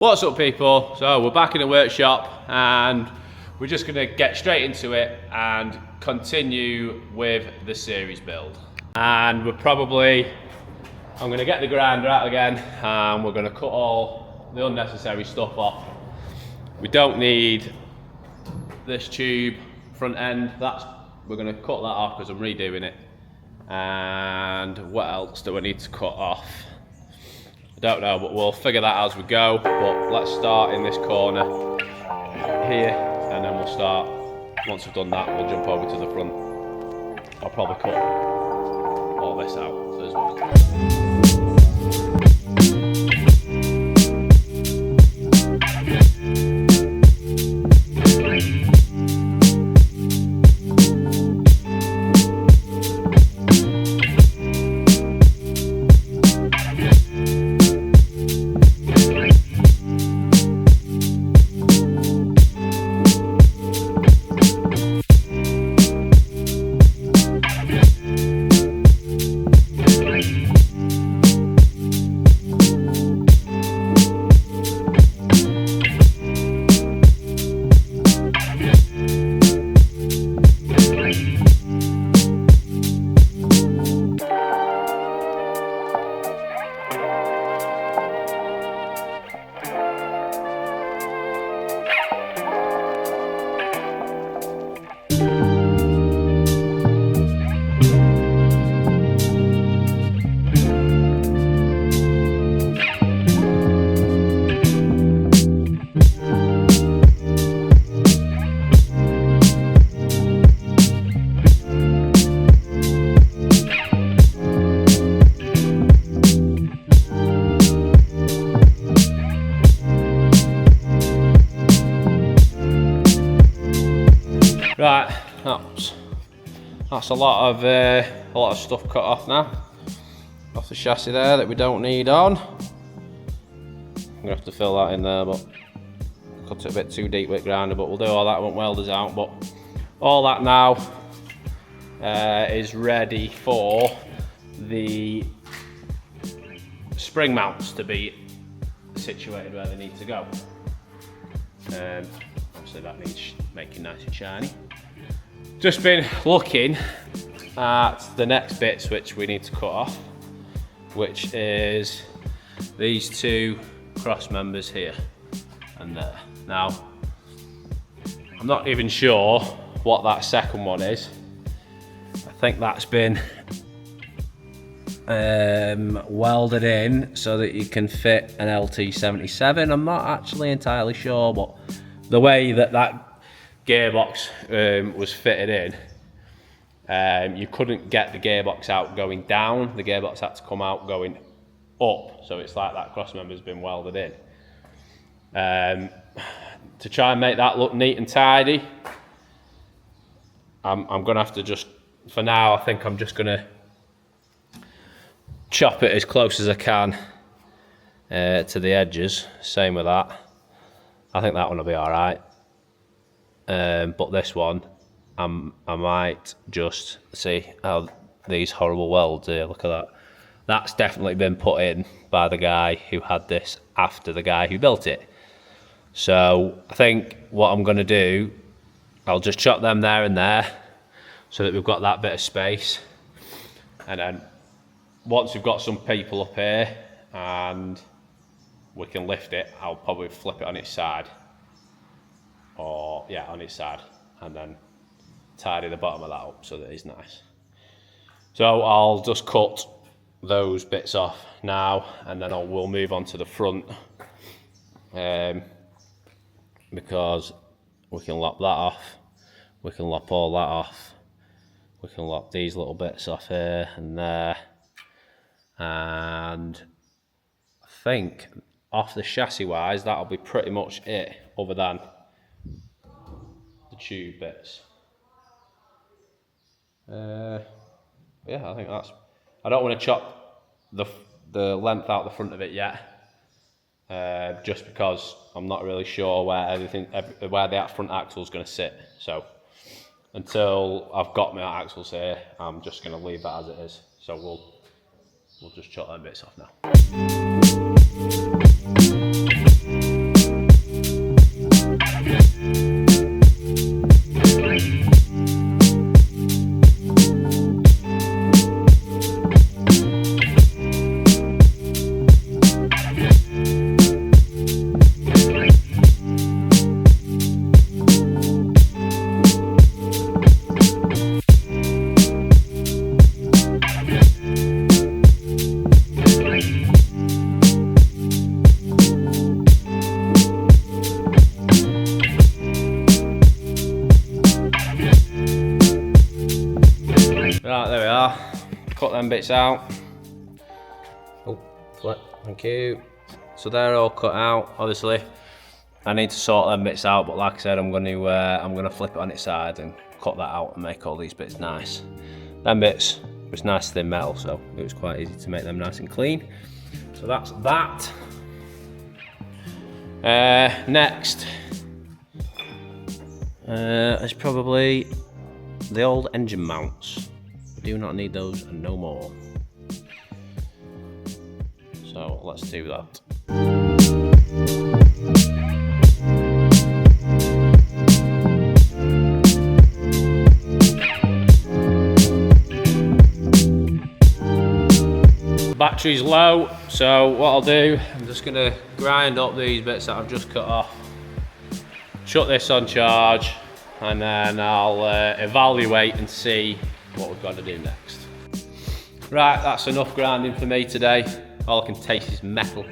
What's up, people? So we're back in the workshop and we're just going to get straight into it and continue with the series build. And I'm going to get the grinder out again and we're going to cut all the unnecessary stuff off. We don't need this tube front end, we're going to cut that off because I'm redoing it. And what else do we need to cut off? I don't know, but we'll figure that out as we go. But let's start in this corner here, and then we'll start. Once we've done that, we'll jump over to the front. I'll probably cut all this out as well. Right, that's a lot of stuff cut off now, off the chassis there that we don't need on. I'm gonna have to fill that in there, but cut it a bit too deep with grinder, but we'll do all that. I won't weld us out, but all that now is ready for the spring mounts to be situated where they need to go. Obviously that needs making nice and shiny. Just been looking at the next bits which we need to cut off, which is these two cross members here and there. Now, I'm not even sure what that second one is. I think that's been welded in so that you can fit an LT77. I'm not actually entirely sure, but the way that gearbox was fitted in, you couldn't get the gearbox out going down. The gearbox had to come out going up, so it's like that cross member's been welded in. To try and make that look neat and tidy, I'm gonna have to just, for now, I think I'm just gonna chop it as close as I can to the edges. Same with that. I think that one will be all right. But this one, I might just see how these horrible welds here, look at that. That's definitely been put in by the guy who had this after the guy who built it. So I think what I'm gonna do, I'll just chop them there and there so that we've got that bit of space. And then once we've got some people up here and we can lift it, I'll probably flip it on its side. Or yeah, on its side, and then tidy the bottom of that up so that it's nice. So I'll just cut those bits off now, and then we'll move on to the front, because we can lop that off, we can lop all that off, we can lop these little bits off here and there, and I think off the chassis wise that'll be pretty much it, other than tube bits. Yeah, I think that's. I don't want to chop the length out the front of it yet, just because I'm not really sure where where the front axle is going to sit. So until I've got my axles here, I'm just going to leave that as it is. So we'll just chop them bits off now. them bits out. Oh, flip, thank you. So they're all cut out, obviously. I need to sort them bits out, but like I said, I'm gonna flip it on its side and cut that out and make all these bits nice. Them bits was nice thin metal, so it was quite easy to make them nice and clean. So that's that. Next is probably the old engine mounts. We do not need those no more. So let's do that. Battery's low, so what I'll do, I'm just gonna grind up these bits that I've just cut off, shut this on charge, and then I'll evaluate and see what we've got to do next. Right, that's enough grinding for me today. All I can taste is metal.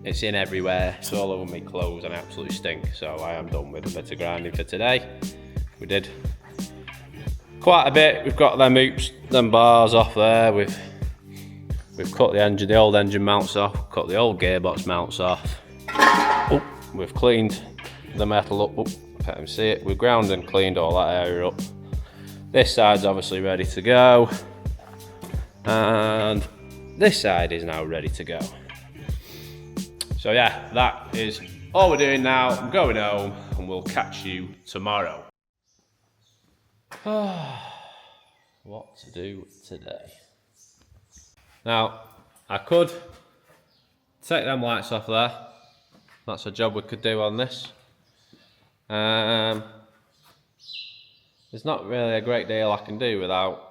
It's in everywhere, it's all over my clothes and I absolutely stink, so I am done with a bit of grinding for today. We did quite a bit. We've got them hoops, them bars off there. We've cut the old engine mounts off, cut the old gearbox mounts off. Oh, we've cleaned the metal up. Oh, can't even see it. We've ground and cleaned all that area up. This side's obviously ready to go. And this side is now ready to go. So yeah, that is all we're doing now. I'm going home and we'll catch you tomorrow. What to do today? Now, I could take them lights off there. That's a job we could do on this. There's not really a great deal I can do without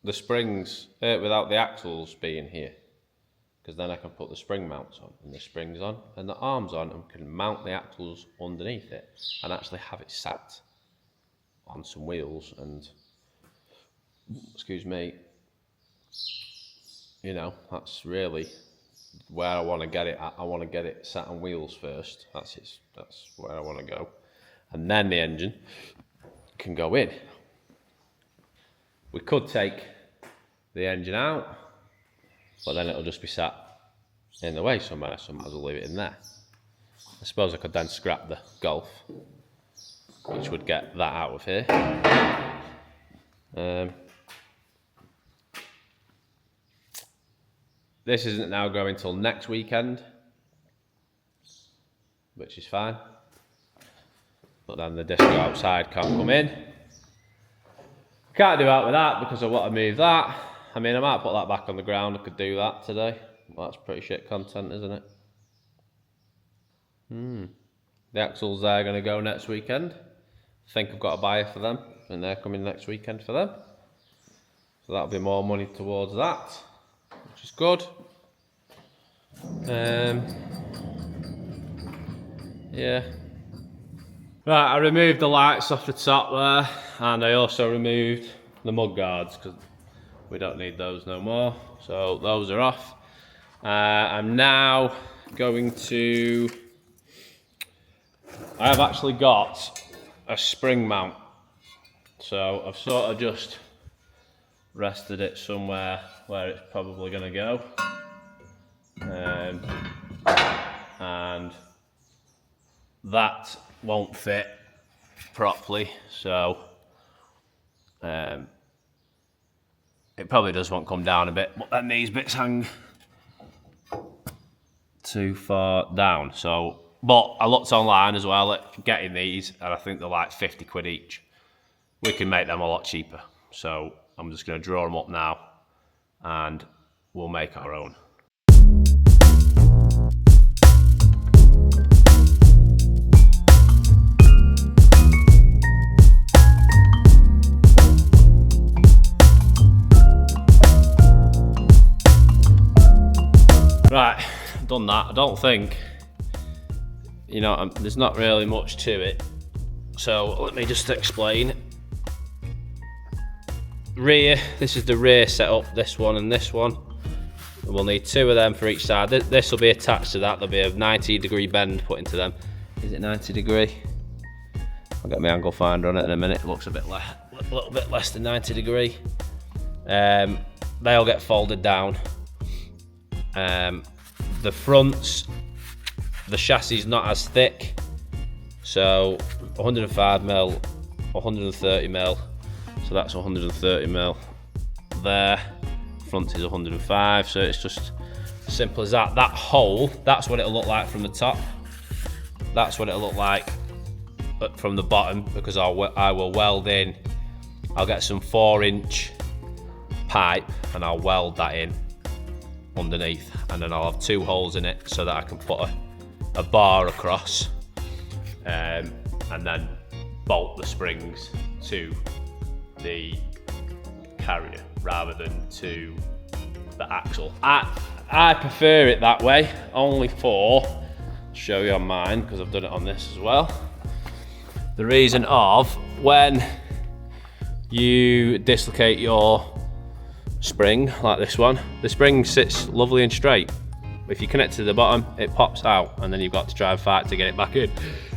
the springs, without the axles being here. Because then I can put the spring mounts on, and the springs on, and the arms on, and can mount the axles underneath it, and actually have it sat on some wheels, and, excuse me, you know, that's really where I want to get it at. I want to get it sat on wheels first. That's where I want to go. And then the engine can go in. We could take the engine out, but then it'll just be sat in the way somewhere, so I might as well leave it in there. I suppose I could then scrap the Golf, which would get that out of here. This isn't now going till next weekend, which is fine. But then the disco outside can't come in. Can't do out with that because I want to move that. I mean, I might put that back on the ground. I could do that today. Well, that's pretty shit content, isn't it? The axles there are going to go next weekend. I think I've got a buyer for them, and they're coming next weekend for them. So that'll be more money towards that, which is good. Yeah. Right, I removed the lights off the top there, and I also removed the mud guards because we don't need those no more. So those are off. I'm now going to... I have actually got a spring mount. So I've sort of just rested it somewhere where it's probably going to go. And that won't fit properly, so it probably just won't come down a bit, but then these bits hang too far down. So, but I looked online as well at getting these, and I think they're like 50 quid each. We can make them a lot cheaper, so I'm just going to draw them up now and we'll make our own. Right, done that. I don't think, you know, there's not really much to it. So let me just explain. Rear, this is the rear setup, this one and this one. And we'll need two of them for each side. This will be attached to that. There'll be a 90-degree bend put into them. Is it 90 degree? I'll get my angle finder on it in a minute. It looks a little bit less than 90 degree. They'll get folded down. The fronts, the chassis is not as thick, so 105mm, 130mm, so that's 130mm there. Front is 105, so it's just simple as that. That hole, that's what it'll look like from the top. That's what it'll look like from the bottom, because I will weld in. I'll get some 4-inch pipe and I'll weld that in underneath, and then I'll have 2 holes in it so that I can put a bar across, and then bolt the springs to the carrier rather than to the axle. I prefer it that way, only for, I'll show you on mine because I've done it on this as well. The reason of, when you dislocate your spring like this one, the spring sits lovely and straight. If you connect to the bottom, it pops out and then you've got to try and fight to get it back in,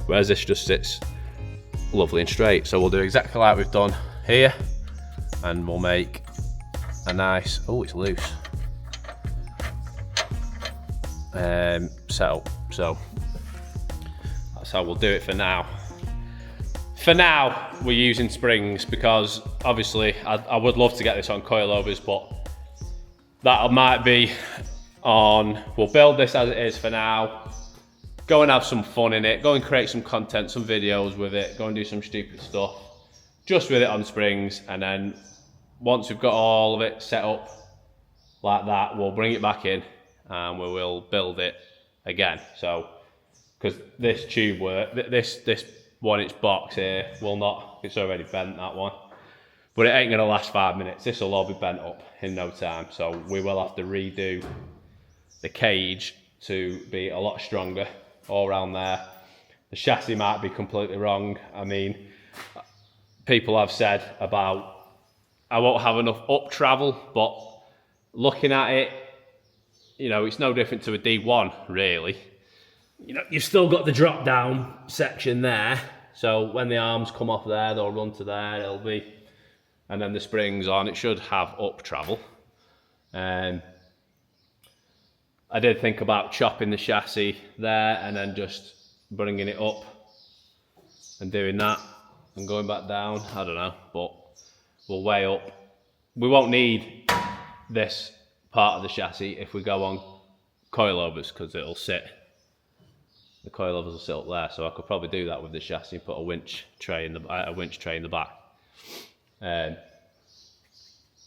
whereas this just sits lovely and straight. So we'll do exactly like we've done here, and we'll make a nice, oh, it's loose, setup. So that's how we'll do it for now. For now, we're using springs because obviously I would love to get this on coilovers, but that might be on, we'll build this as it is for now, go and have some fun in it, go and create some content, some videos with it, go and do some stupid stuff just with it on springs, and then once we've got all of it set up like that, we'll bring it back in and we will build it again. So, because this tube work, this 1-inch box here will not, it's already bent, that one, but it ain't gonna last 5 minutes. This will all be bent up in no time, so we will have to redo the cage to be a lot stronger all around there. The chassis might be completely wrong. I mean, people have said about I won't have enough up travel, but looking at it, you know, it's no different to a D1 really. You know, you've still got the drop down section there, so when the arms come off there, they'll run to there, it'll be, and then the springs on, it should have up travel. I did think about chopping the chassis there and then just bringing it up and doing that and going back down, I don't know, but we'll weigh up. We won't need this part of the chassis if we go on coilovers, because it'll sit, the coilovers will sit up there, so I could probably do that with the chassis, put a winch tray in the back.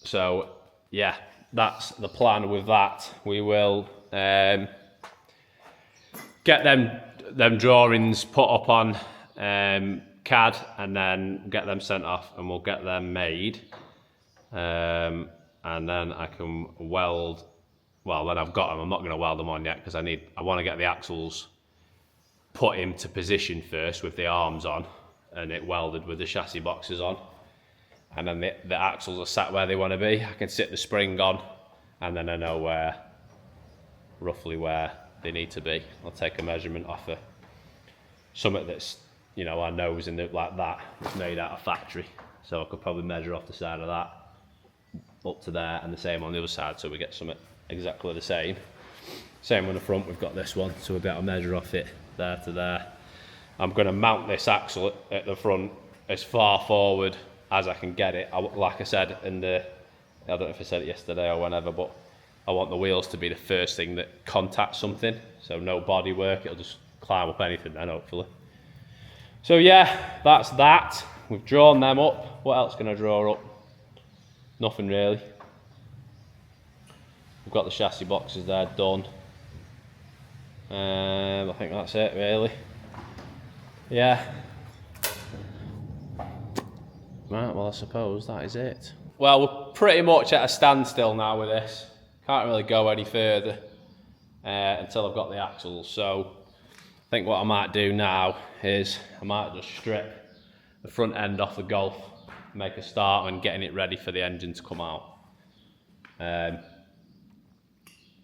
So yeah, that's the plan with that. We will get them drawings put up on CAD and then get them sent off, and we'll get them made, and then I can weld. Well, then I've got them. I'm not going to weld them on yet because I want to get the axles put into position first with the arms on and it welded with the chassis boxes on, and then the axles are sat where they want to be. I can sit the spring on and then I know roughly where they need to be. I'll take a measurement off of something that's, you know, our nose in it like that. It's made out of factory, so I could probably measure off the side of that up to there, and the same on the other side, so we get something exactly the same. Same on the front, we've got this one, so we'll be able to measure off it there to there. I'm going to mount this axle at the front as far forward as I can get it. Like I said in the, I don't know if I said it yesterday or whenever, but I want the wheels to be the first thing that contacts something, so no body work, it'll just climb up anything then hopefully. So yeah, that's that. We've drawn them up. What else can I draw up? Nothing really. We've got the chassis boxes there done. I think that's it really. Yeah. Right, well I suppose that is it. Well, we're pretty much at a standstill now with this. Can't really go any further until I've got the axles. So I think what I might do now is I might just strip the front end off the Golf, make a start on getting it ready for the engine to come out.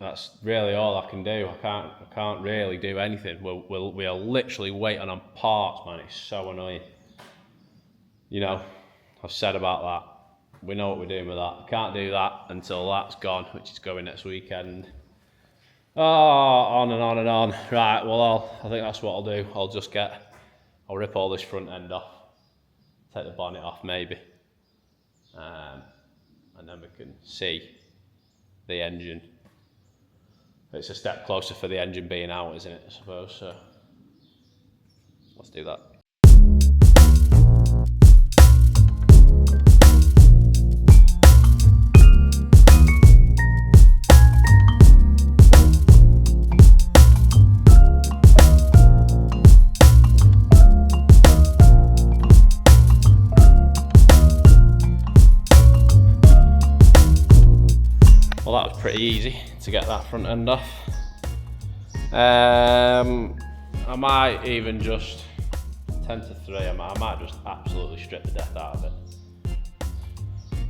That's really all I can do. I can't really do anything. We are literally waiting on parts, man. It's so annoying. You know, I've said about we know what we're doing with that. Can't do that until that's gone, which is going next weekend. Oh, on and on and on. Right, well, I think that's what I'll do. I'll rip all this front end off, take the bonnet off maybe, and then we can see the engine. It's a step closer for the engine being out, isn't it, I suppose, so let's do that. Well, that was pretty easy to get that front end off. I might even just 10 to 3. I might just absolutely strip the death out of it,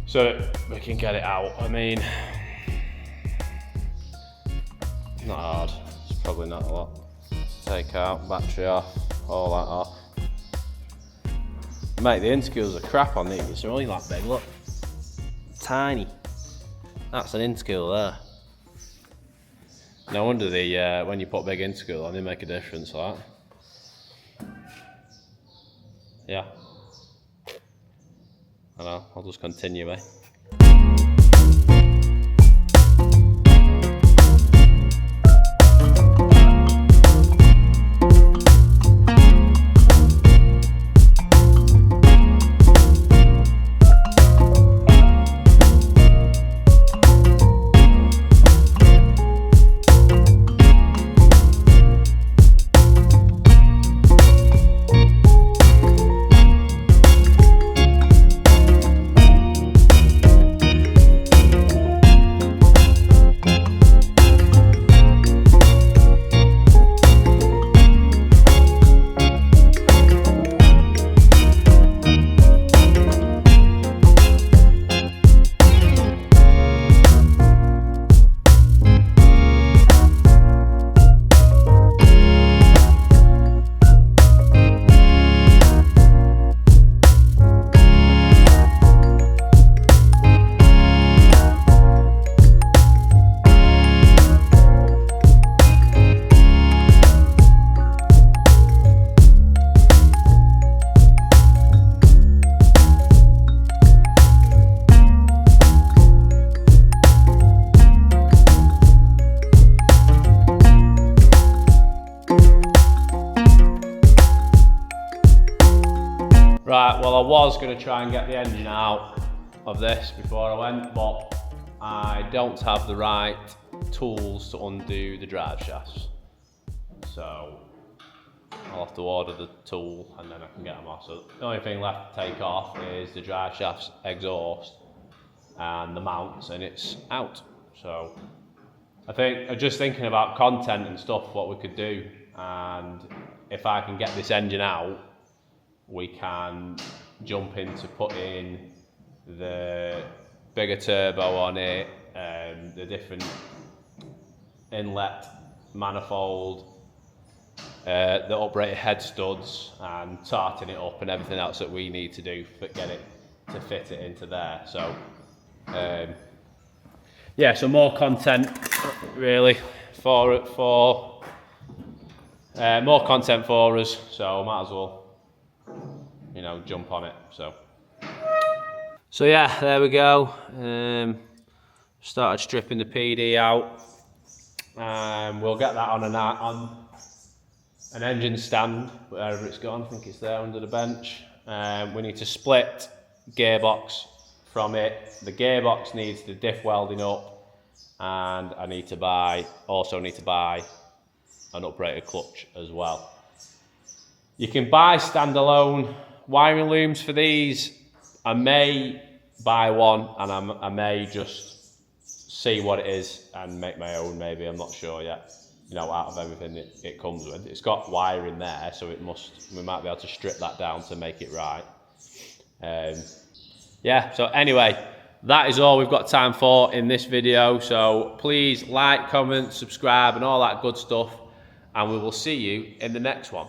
so that we can get it out. I mean, not hard. It's probably not a lot to take out. Battery off, all that off. Mate, the intercools are crap on these. They're only that big. Look, tiny. That's an intercool there. No wonder when you put big intercool on, they make a difference like that. Yeah. I know, I'll just continue, eh? Right, well, I was going to try and get the engine out of this before I went, but I don't have the right tools to undo the drive shafts. So I'll have to order the tool and then I can get them off. So the only thing left to take off is the drive shaft's exhaust and the mounts, and it's out. So I think I'm just thinking about content and stuff, what we could do, and if I can get this engine out, we can jump into putting the bigger turbo on it, the different inlet manifold, the uprated head studs, and tarting it up and everything else that we need to do to get it to fit it into there. So yeah, so more content really for more content for us, so might as well, you know, jump on it. So yeah, there we go. Started stripping the PD out. We'll get that on an engine stand, wherever it's gone. I think it's there under the bench. We need to split gearbox from it. The gearbox needs the diff welding up, and I also need to buy an uprated clutch as well. You can buy standalone wiring looms for these. I may buy one, and I may just see what it is and make my own, maybe. I'm not sure yet, you know, out of everything it comes with. It's got wiring there, so we might be able to strip that down to make it right. Yeah, so anyway, that is all we've got time for in this video. So please like, comment, subscribe and all that good stuff, and we will see you in the next one.